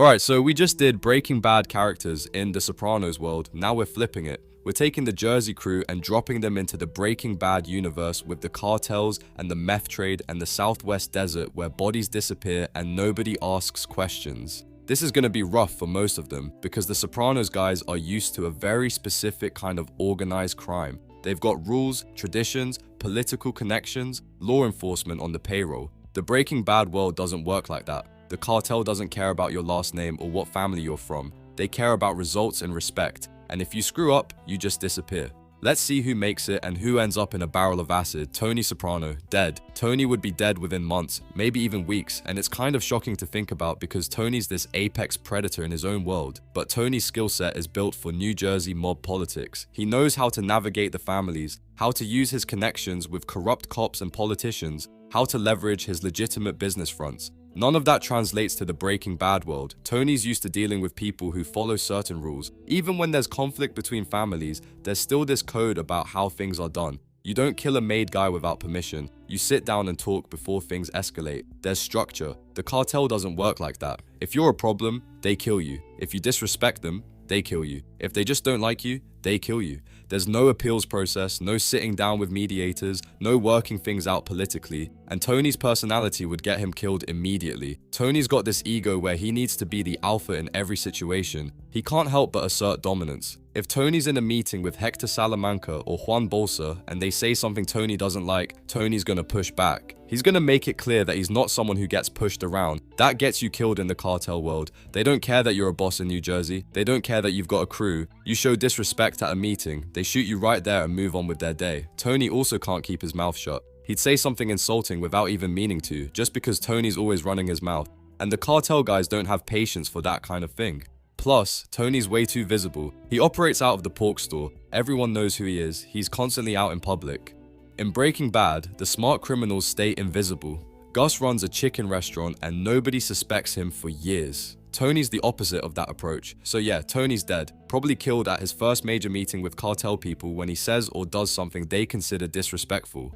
Alright, so we just did Breaking Bad characters in the Sopranos world, now we're flipping it. We're taking the Jersey crew and dropping them into the Breaking Bad universe with the cartels and the meth trade and the Southwest desert where bodies disappear and nobody asks questions. This is going to be rough for most of them because the Sopranos guys are used to a very specific kind of organized crime. They've got rules, traditions, political connections, law enforcement on the payroll. The Breaking Bad world doesn't work like that. The cartel doesn't care about your last name or what family you're from. They care about results and respect. And if you screw up, you just disappear. Let's see who makes it and who ends up in a barrel of acid. Tony Soprano, dead. Tony would be dead within months, maybe even weeks, and it's kind of shocking to think about because Tony's this apex predator in his own world. But Tony's skill set is built for New Jersey mob politics. He knows how to navigate the families, how to use his connections with corrupt cops and politicians, how to leverage his legitimate business fronts. None of that translates to the Breaking Bad world. Tony's used to dealing with people who follow certain rules. Even when there's conflict between families, there's still this code about how things are done. You don't kill a made guy without permission. You sit down and talk before things escalate. There's structure. The cartel doesn't work like that. If you're a problem, they kill you. If you disrespect them, they kill you. If they just don't like you, they kill you. There's no appeals process, no sitting down with mediators, no working things out politically, and Tony's personality would get him killed immediately. Tony's got this ego where he needs to be the alpha in every situation. He can't help but assert dominance. If Tony's in a meeting with Hector Salamanca or Juan Bolsa and they say something Tony doesn't like, Tony's gonna push back. He's gonna make it clear that he's not someone who gets pushed around. That gets you killed in the cartel world. They don't care that you're a boss in New Jersey. They don't care that you've got a crew. You show disrespect at a meeting, they shoot you right there and move on with their day. Tony also can't keep his mouth shut. He'd say something insulting without even meaning to, just because Tony's always running his mouth. And the cartel guys don't have patience for that kind of thing. Plus, Tony's way too visible. He operates out of the pork store. Everyone knows who he is. He's constantly out in public. In Breaking Bad, the smart criminals stay invisible. Gus runs a chicken restaurant and nobody suspects him for years. Tony's the opposite of that approach. So yeah, Tony's dead. Probably killed at his first major meeting with cartel people when he says or does something they consider disrespectful.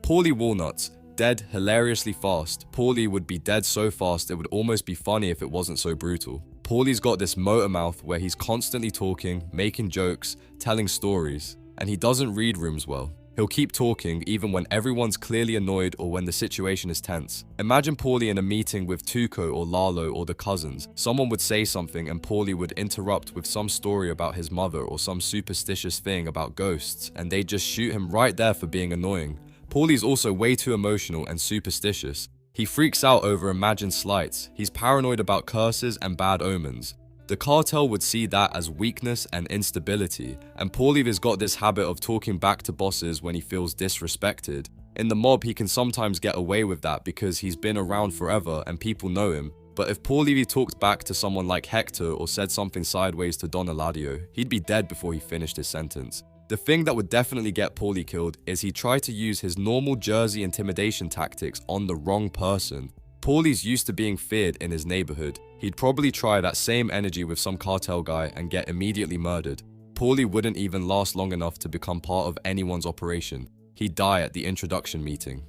Paulie Walnuts, dead hilariously fast. Paulie would be dead so fast it would almost be funny if it wasn't so brutal. Paulie's got this motor mouth where he's constantly talking, making jokes, telling stories, and he doesn't read rooms well. He'll keep talking even when everyone's clearly annoyed or when the situation is tense. Imagine Paulie in a meeting with Tuco or Lalo or the cousins. Someone would say something and Paulie would interrupt with some story about his mother or some superstitious thing about ghosts, and they'd just shoot him right there for being annoying. Paulie's also way too emotional and superstitious. He freaks out over imagined slights. He's paranoid about curses and bad omens. The cartel would see that as weakness and instability, and Paulie has got this habit of talking back to bosses when he feels disrespected. In the mob, he can sometimes get away with that because he's been around forever and people know him. But if Paulie talked back to someone like Hector or said something sideways to Don Eladio, he'd be dead before he finished his sentence. The thing that would definitely get Paulie killed is he tried to use his normal Jersey intimidation tactics on the wrong person. Paulie's used to being feared in his neighborhood. He'd probably try that same energy with some cartel guy and get immediately murdered. Paulie wouldn't even last long enough to become part of anyone's operation. He'd die at the introduction meeting.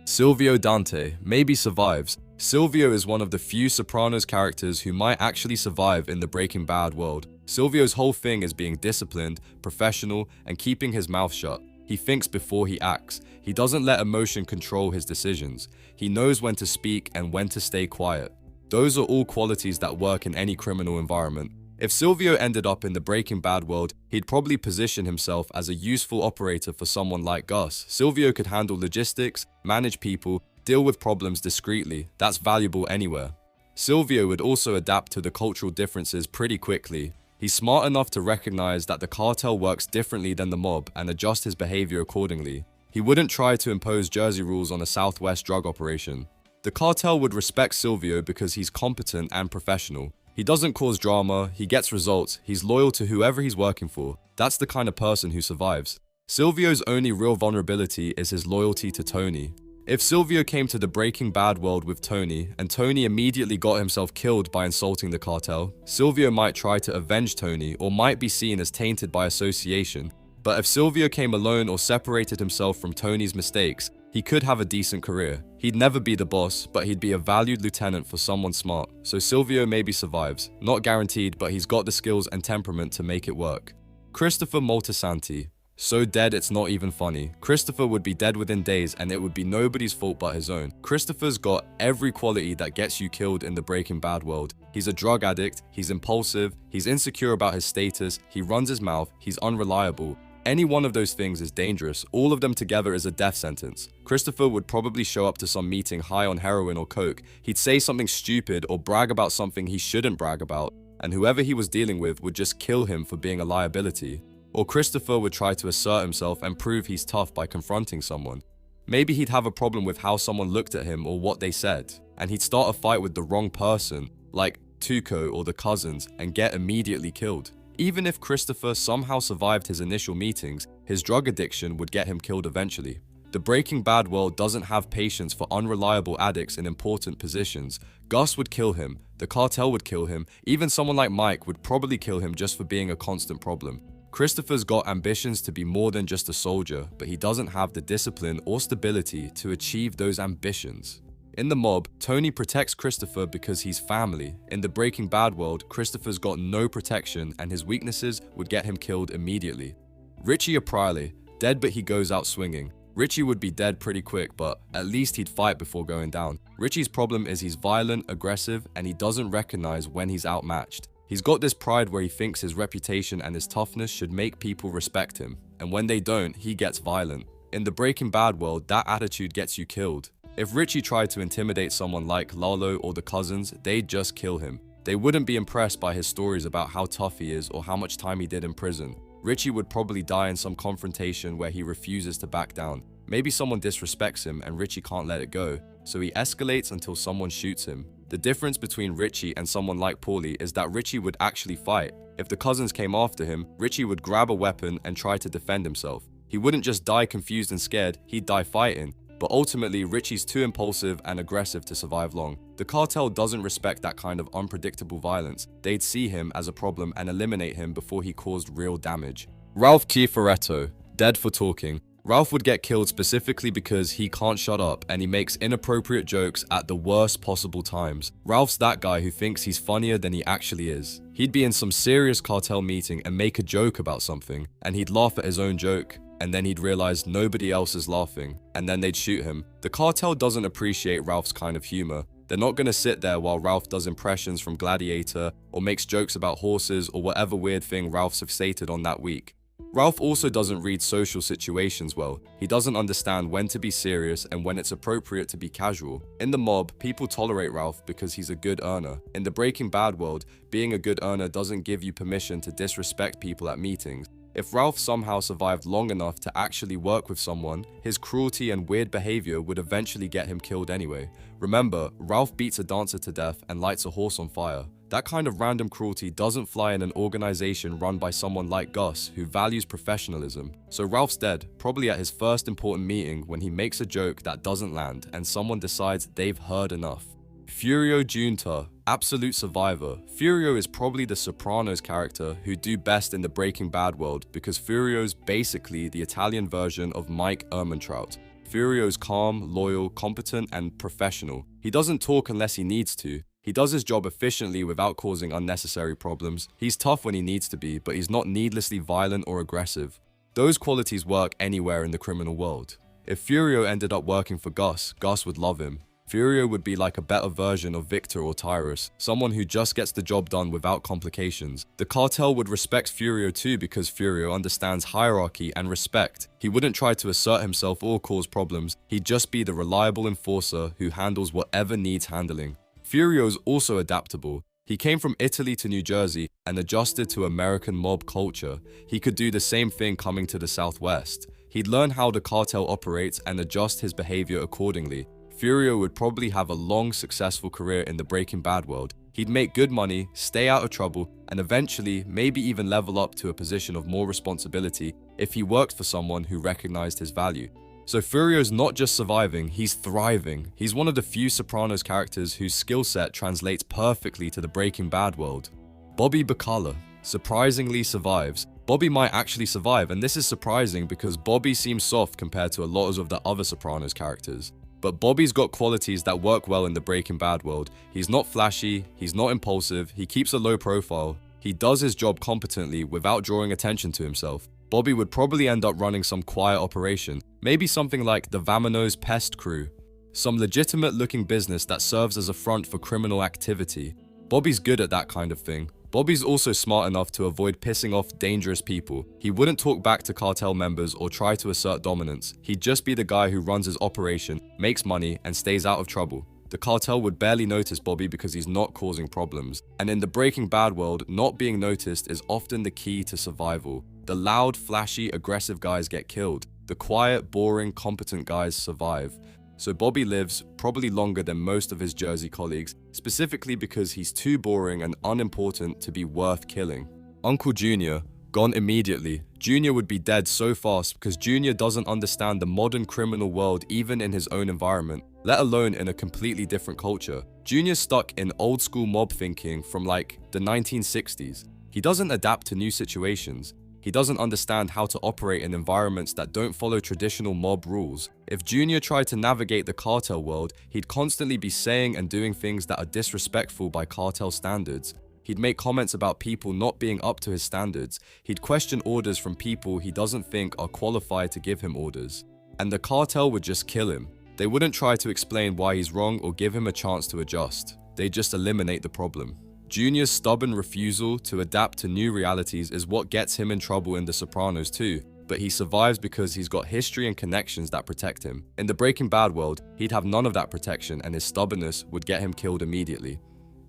Silvio Dante maybe survives. Silvio is one of the few Sopranos characters who might actually survive in the Breaking Bad world. Silvio's whole thing is being disciplined, professional, and keeping his mouth shut. He thinks before he acts. He doesn't let emotion control his decisions. He knows when to speak and when to stay quiet. Those are all qualities that work in any criminal environment. If Silvio ended up in the Breaking Bad world, he'd probably position himself as a useful operator for someone like Gus. Silvio could handle logistics, manage people, deal with problems discreetly. That's valuable anywhere. Silvio would also adapt to the cultural differences pretty quickly. He's smart enough to recognize that the cartel works differently than the mob and adjust his behavior accordingly. He wouldn't try to impose Jersey rules on a Southwest drug operation. The cartel would respect Silvio because he's competent and professional. He doesn't cause drama, he gets results, he's loyal to whoever he's working for. That's the kind of person who survives. Silvio's only real vulnerability is his loyalty to Tony. If Silvio came to the Breaking Bad world with Tony, and Tony immediately got himself killed by insulting the cartel, Silvio might try to avenge Tony or might be seen as tainted by association. But if Silvio came alone or separated himself from Tony's mistakes, he could have a decent career. He'd never be the boss, but he'd be a valued lieutenant for someone smart. So Silvio maybe survives. Not guaranteed, but he's got the skills and temperament to make it work. Christopher Moltisanti. So dead it's not even funny. Christopher would be dead within days and it would be nobody's fault but his own. Christopher's got every quality that gets you killed in the Breaking Bad world. He's a drug addict, he's impulsive, he's insecure about his status, he runs his mouth, he's unreliable. Any one of those things is dangerous. All of them together is a death sentence. Christopher would probably show up to some meeting high on heroin or coke. He'd say something stupid or brag about something he shouldn't brag about, and whoever he was dealing with would just kill him for being a liability. Or Christopher would try to assert himself and prove he's tough by confronting someone. Maybe he'd have a problem with how someone looked at him or what they said, and he'd start a fight with the wrong person, like Tuco or the cousins, and get immediately killed. Even if Christopher somehow survived his initial meetings, his drug addiction would get him killed eventually. The Breaking Bad world doesn't have patience for unreliable addicts in important positions. Gus would kill him, the cartel would kill him, even someone like Mike would probably kill him just for being a constant problem. Christopher's got ambitions to be more than just a soldier, but he doesn't have the discipline or stability to achieve those ambitions. In the mob, Tony protects Christopher because he's family. In the Breaking Bad world, Christopher's got no protection and his weaknesses would get him killed immediately. Richie Aprile, dead but he goes out swinging. Richie would be dead pretty quick, but at least he'd fight before going down. Richie's problem is he's violent, aggressive, and he doesn't recognize when he's outmatched. He's got this pride where he thinks his reputation and his toughness should make people respect him, and when they don't, he gets violent. In the Breaking Bad world, that attitude gets you killed. If Richie tried to intimidate someone like Lalo or the cousins, they'd just kill him. They wouldn't be impressed by his stories about how tough he is or how much time he did in prison. Richie would probably die in some confrontation where he refuses to back down. Maybe someone disrespects him and Richie can't let it go, so he escalates until someone shoots him. The difference between Richie and someone like Paulie is that Richie would actually fight. If the cousins came after him, Richie would grab a weapon and try to defend himself. He wouldn't just die confused and scared, he'd die fighting. But ultimately, Richie's too impulsive and aggressive to survive long. The cartel doesn't respect that kind of unpredictable violence. They'd see him as a problem and eliminate him before he caused real damage. Ralph Cifaretto, dead for talking. Ralph would get killed specifically because he can't shut up and he makes inappropriate jokes at the worst possible times. Ralph's that guy who thinks he's funnier than he actually is. He'd be in some serious cartel meeting and make a joke about something, and he'd laugh at his own joke, and then he'd realize nobody else is laughing, and then they'd shoot him. The cartel doesn't appreciate Ralph's kind of humor. They're not gonna sit there while Ralph does impressions from Gladiator or makes jokes about horses or whatever weird thing Ralph's fixated on that week. Ralph also doesn't read social situations well. He doesn't understand when to be serious and when it's appropriate to be casual. In the mob, people tolerate Ralph because he's a good earner. In the Breaking Bad world, being a good earner doesn't give you permission to disrespect people at meetings. If Ralph somehow survived long enough to actually work with someone, his cruelty and weird behavior would eventually get him killed anyway. Remember, Ralph beats a dancer to death and lights a horse on fire. That kind of random cruelty doesn't fly in an organization run by someone like Gus, who values professionalism. So Ralph's dead, probably at his first important meeting when he makes a joke that doesn't land and someone decides they've heard enough. Furio Giunta, absolute survivor. Furio is probably the Sopranos character who do best in the Breaking Bad world because Furio's basically the Italian version of Mike Ehrmantraut. Furio's calm, loyal, competent, and professional. He doesn't talk unless he needs to. He does his job efficiently without causing unnecessary problems. He's tough when he needs to be, but he's not needlessly violent or aggressive. Those qualities work anywhere in the criminal world. If Furio ended up working for Gus, Gus would love him. Furio would be like a better version of Victor or Tyrus, someone who just gets the job done without complications. The cartel would respect Furio too because Furio understands hierarchy and respect. He wouldn't try to assert himself or cause problems, he'd just be the reliable enforcer who handles whatever needs handling. Furio's also adaptable. He came from Italy to New Jersey and adjusted to American mob culture. He could do the same thing coming to the Southwest. He'd learn how the cartel operates and adjust his behavior accordingly. Furio would probably have a long, successful career in the Breaking Bad world. He'd make good money, stay out of trouble, and eventually maybe even level up to a position of more responsibility if he worked for someone who recognized his value. So Furio's not just surviving, he's thriving. He's one of the few Sopranos characters whose skill set translates perfectly to the Breaking Bad world. Bobby Bacala surprisingly survives. Bobby might actually survive, and this is surprising because Bobby seems soft compared to a lot of the other Sopranos characters. But Bobby's got qualities that work well in the Breaking Bad world. He's not flashy, he's not impulsive, he keeps a low profile, he does his job competently without drawing attention to himself. Bobby would probably end up running some quiet operation, maybe something like the Vamonos Pest Crew, some legitimate looking business that serves as a front for criminal activity. Bobby's good at that kind of thing. Bobby's also smart enough to avoid pissing off dangerous people. He wouldn't talk back to cartel members or try to assert dominance. He'd just be the guy who runs his operation, makes money, and stays out of trouble. The cartel would barely notice Bobby because he's not causing problems. And in the Breaking Bad world, not being noticed is often the key to survival. The loud, flashy, aggressive guys get killed. The quiet, boring, competent guys survive. So Bobby lives probably longer than most of his Jersey colleagues, specifically because he's too boring and unimportant to be worth killing. Uncle Junior, gone immediately. Junior would be dead so fast because Junior doesn't understand the modern criminal world even in his own environment, let alone in a completely different culture. Junior's stuck in old school mob thinking from like the 1960s. He doesn't adapt to new situations. He doesn't understand how to operate in environments that don't follow traditional mob rules. If Junior tried to navigate the cartel world, he'd constantly be saying and doing things that are disrespectful by cartel standards. He'd make comments about people not being up to his standards. He'd question orders from people he doesn't think are qualified to give him orders. And the cartel would just kill him. They wouldn't try to explain why he's wrong or give him a chance to adjust. They'd just eliminate the problem. Junior's stubborn refusal to adapt to new realities is what gets him in trouble in The Sopranos too, but he survives because he's got history and connections that protect him. In the Breaking Bad world, he'd have none of that protection and his stubbornness would get him killed immediately.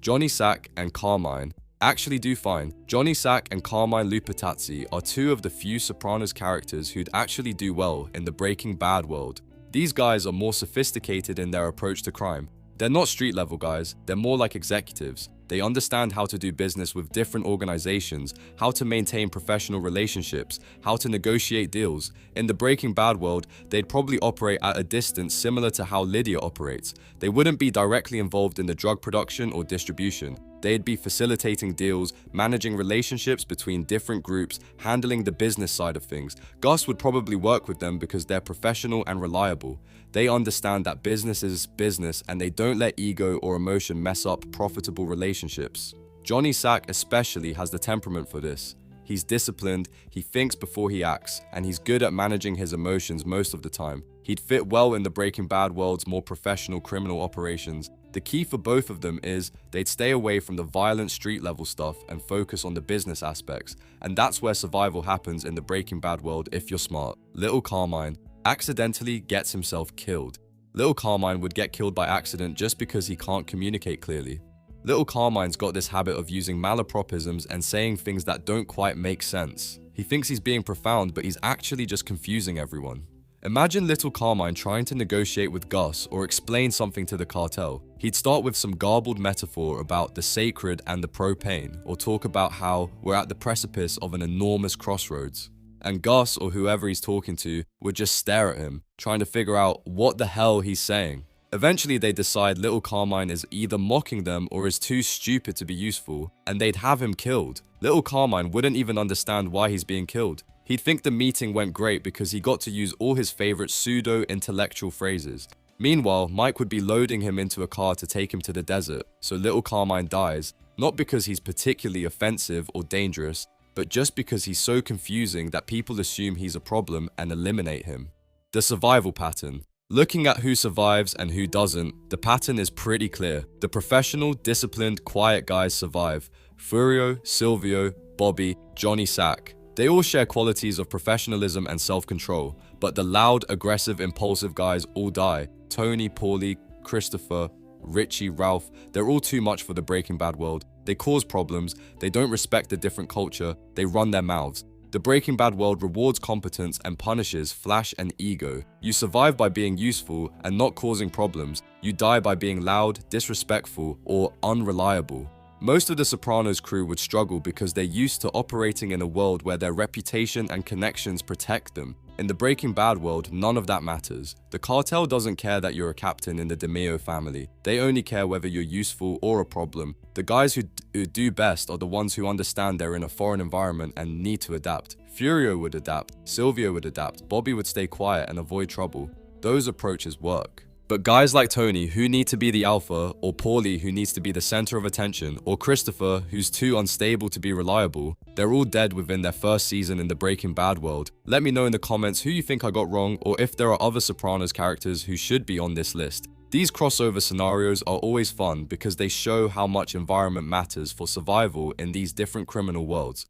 Johnny Sack and Carmine actually do fine. Johnny Sack and Carmine Lupatazzi are two of the few Sopranos characters who'd actually do well in the Breaking Bad world. These guys are more sophisticated in their approach to crime. They're not street level guys, they're more like executives. They understand how to do business with different organizations, how to maintain professional relationships, how to negotiate deals. In the Breaking Bad world, they'd probably operate at a distance similar to how Lydia operates. They wouldn't be directly involved in the drug production or distribution. They'd be facilitating deals, managing relationships between different groups, handling the business side of things. Gus would probably work with them because they're professional and reliable. They understand that business is business and they don't let ego or emotion mess up profitable relationships. Johnny Sack especially has the temperament for this. He's disciplined, he thinks before he acts, and he's good at managing his emotions most of the time. He'd fit well in the Breaking Bad world's more professional criminal operations. The key for both of them is they'd stay away from the violent street level stuff and focus on the business aspects, and that's where survival happens in the Breaking Bad world if you're smart. Little Carmine accidentally gets himself killed. Little Carmine would get killed by accident just because he can't communicate clearly. Little Carmine's got this habit of using malapropisms and saying things that don't quite make sense. He thinks he's being profound, but he's actually just confusing everyone. Imagine little Carmine trying to negotiate with Gus or explain something to the cartel. He'd start with some garbled metaphor about the sacred and the propane, or talk about how we're at the precipice of an enormous crossroads. And Gus, or whoever he's talking to, would just stare at him, trying to figure out what the hell he's saying. Eventually they decide little Carmine is either mocking them or is too stupid to be useful, and they'd have him killed. Little Carmine wouldn't even understand why he's being killed. He'd think the meeting went great because he got to use all his favorite pseudo-intellectual phrases. Meanwhile, Mike would be loading him into a car to take him to the desert, so little Carmine dies, not because he's particularly offensive or dangerous, but just because he's so confusing that people assume he's a problem and eliminate him. The survival pattern. Looking at who survives and who doesn't, the pattern is pretty clear. The professional, disciplined, quiet guys survive. Furio, Silvio, Bobby, Johnny Sack. They all share qualities of professionalism and self-control, but the loud, aggressive, impulsive guys all die. Tony, Paulie, Christopher, Richie, Ralph, they're all too much for the Breaking Bad world. They cause problems, they don't respect a different culture, they run their mouths. The Breaking Bad world rewards competence and punishes flash and ego. You survive by being useful and not causing problems. You die by being loud, disrespectful, or unreliable. Most of the Sopranos crew would struggle because they're used to operating in a world where their reputation and connections protect them. In the Breaking Bad world, none of that matters. The cartel doesn't care that you're a captain in the DeMeo family. They only care whether you're useful or a problem. The guys who do best are the ones who understand they're in a foreign environment and need to adapt. Furio would adapt, Silvio would adapt, Bobby would stay quiet and avoid trouble. Those approaches work. But guys like Tony, who need to be the alpha, or Paulie, who needs to be the center of attention, or Christopher, who's too unstable to be reliable, they're all dead within their first season in the Breaking Bad world. Let me know in the comments who you think I got wrong, or if there are other Sopranos characters who should be on this list. These crossover scenarios are always fun because they show how much environment matters for survival in these different criminal worlds.